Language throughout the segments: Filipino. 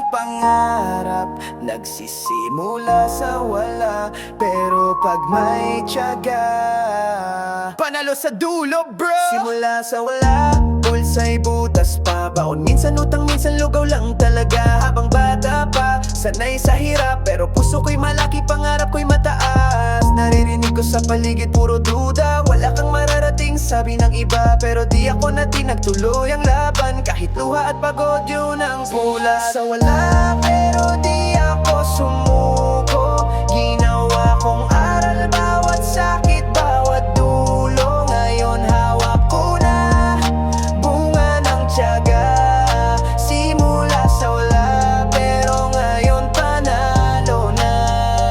ang pangarap nagsisimula sa wala, pero pag may tiyaga, panalo sa dulo, bro! Simula sa wala, bulsa'y butas pa, baon minsan utang, minsan lugaw lang talaga. Habang bata pa, sanay sa hirap, pero puso ko'y malaki, pangarap ko'y mataas. Naririnig ko sa paligid puro duda, wala kang mararating sabi ng iba, pero di ako nagtuloy ang laban. Kahit luha at pagod yun ang mula sa wala, pero di ako sumuko. Ginawa kong aral bawat sakit, bawat dulo. Ngayon hawak ko na bunga ng tiyaga. Simula sa wala, pero ngayon panalo na.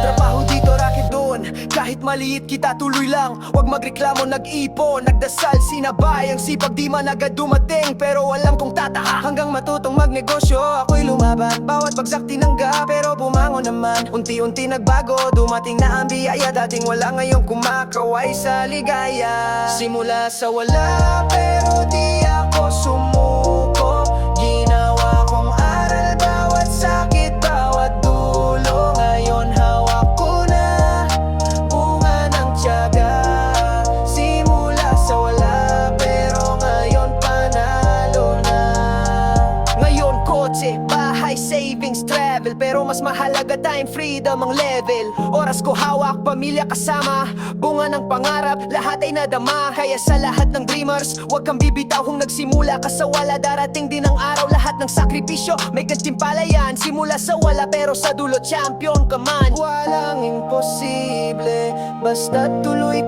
Trabaho dito, racket doon, kahit maliit kita tuloy lang. Huwag magreklamo, nag-ipon, nagdasal, sinabay ang sipag, di man agad dumating, pero alam kong tataka hanggang matutong magnegosyo. Ako'y lumaban, bawat bagsak tinangga, pero bumangon naman. Unti-unti nagbago, dumating na ang biyaya. Dating wala, ngayong kumakaway sa ligaya. Simula sa wala, pero di ako sumuko. Ginawa kong aral bawat sakit, bawat dulo. Ngayon hawak ko na bunga ng tiyaga. Simula sa wala, pero ngayon panalo na. Ngayon kotse, bahay, savings, travel, pero mas mahalaga time, freedom ang level. Oras ko hawak, pamilya kasama, bunga ng pangarap, lahat ay nadama. Kaya sa lahat ng dreamers, huwag kang bibitaw kung nagsimula ka sa wala. Darating din ang araw, lahat ng sakripisyo may gantimpala yan. Simula sa wala, pero sa dulo champion ka man. Walang imposible, basta tuloy